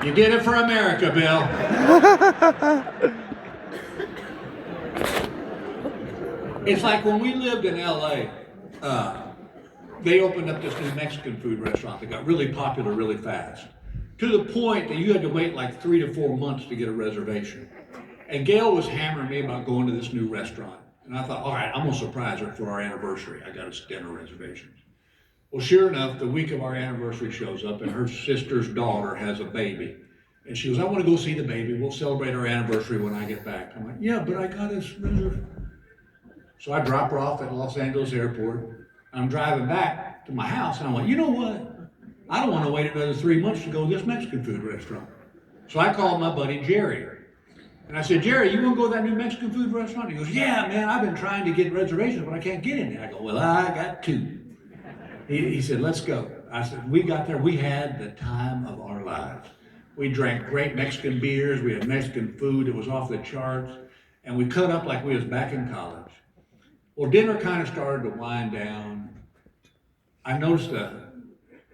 You did it for America, Bill. It's like when we lived in LA, they opened up this new Mexican food restaurant that got really popular really fast, to the point that you had to wait like 3 to 4 months to get a reservation. And Gail was hammering me about going to this new restaurant. And I thought, all right, I'm gonna surprise her for our anniversary. I got us dinner reservations. Well, sure enough, the week of our anniversary shows up and her sister's daughter has a baby. And she goes, I wanna go see the baby. We'll celebrate our anniversary when I get back. I'm like, yeah, but I got us reserved. So I drop her off at Los Angeles Airport. I'm driving back to my house and I'm like, you know what? I don't wanna wait another 3 months to go to this Mexican food restaurant. So I called my buddy Jerry. And I said, Jerry, you want to go to that new Mexican food restaurant? He goes, yeah, man, I've been trying to get reservations, but I can't get in there. I go, well, I got 2. He said, let's go. I said, we got there, we had the time of our lives. We drank great Mexican beers, we had Mexican food that was off the charts, and we cut up like we was back in college. Well, dinner kind of started to wind down. I noticed a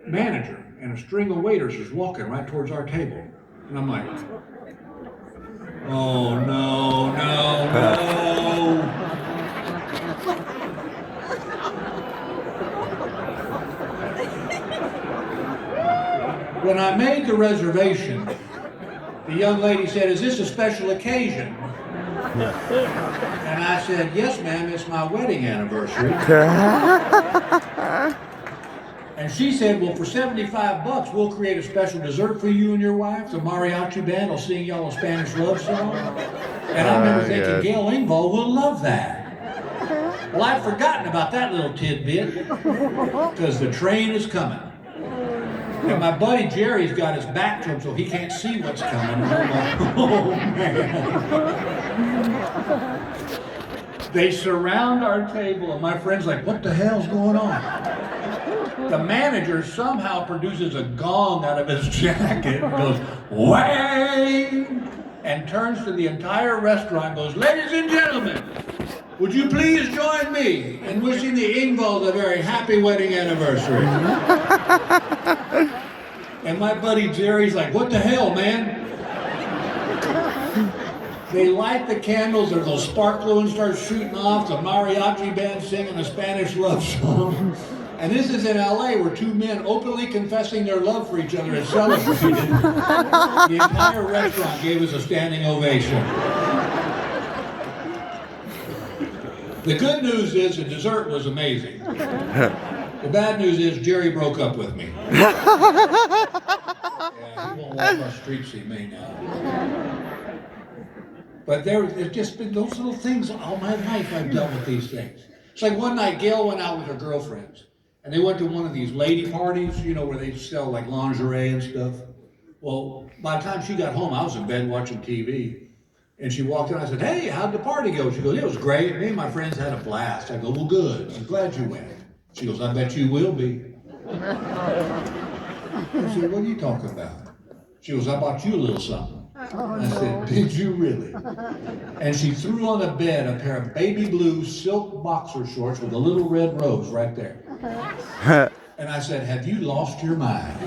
manager and a string of waiters was walking right towards our table. And I'm like, oh, no. When I made the reservation, the young lady said, is this a special occasion? And I said, yes, ma'am, it's my wedding anniversary. And she said, well, for $75, we'll create a special dessert for you and your wife. The mariachi band will sing y'all a Spanish love song. And I remember thinking, Gail Engvall will love that. Well, I'd forgotten about that little tidbit because the train is coming. And my buddy Jerry's got his back to him so he can't see what's coming. And I'm like, oh, man. They surround our table and my friend's like, what the hell's going on? The manager somehow produces a gong out of his jacket and goes, whang! And turns to the entire restaurant and goes, ladies and gentlemen, would you please join me in wishing the Engvalls a very happy wedding anniversary? And my buddy Jerry's like, what the hell, man? They light the candles, there's those spark balloons start shooting off, the mariachi band singing a Spanish love song. And this is in LA where 2 men openly confessing their love for each other and celebrated. The entire restaurant gave us a standing ovation. The good news is the dessert was amazing. The bad news is Jerry broke up with me. Yeah, he won't walk our streets, he may now. But there's just been those little things all my life I've dealt with these things. It's like one night Gail went out with her girlfriends and they went to one of these lady parties, you know, where they sell like lingerie and stuff. Well, by the time she got home, I was in bed watching TV. And she walked in, I said, hey, how'd the party go? She goes, it was great. Me and my friends had a blast. I go, well, good. I'm glad you went. She goes, I bet you will be. I said, what are you talking about? She goes, I bought you a little something. I said, did you really? And she threw on the bed a pair of baby blue silk boxer shorts with a little red rose right there. And I said, have you lost your mind?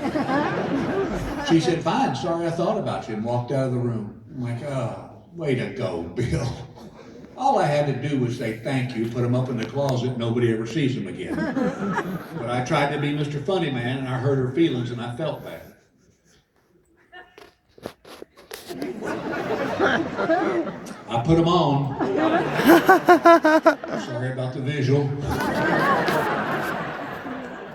She said, fine, sorry I thought about you, and walked out of the room. I'm like, oh, way to go, Bill. All I had to do was say thank you, put them up in the closet, nobody ever sees them again. But I tried to be Mr. Funny Man, and I hurt her feelings, and I felt bad. I put them on. Sorry about the visual.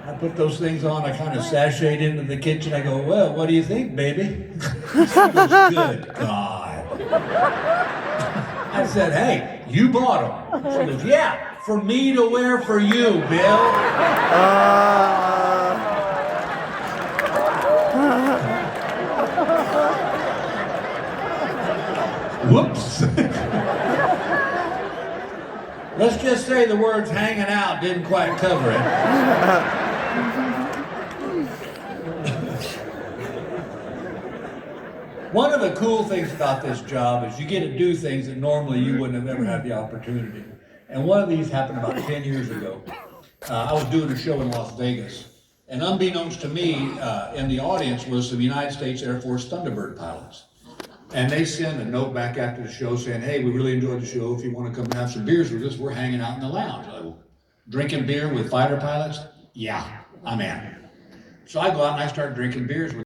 I put those things on, I kind of sashayed into the kitchen. I go, well, what do you think, baby? She goes, good God. I said, hey, you bought them. She goes, yeah, for me to wear for you, Bill. Whoops. Let's just say the words hanging out didn't quite cover it. One of the cool things about this job is you get to do things that normally you wouldn't have ever had the opportunity. And one of these happened about 10 years ago. I was doing a show in Las Vegas, And unbeknownst to me, in the audience was some United States Air Force Thunderbird pilots. And they sent a note back after the show saying, hey, we really enjoyed the show. If you want to come and have some beers with us, we're hanging out in the lounge. Like, well, drinking beer with fighter pilots? Yeah, I'm in. So I go out and I start drinking beers with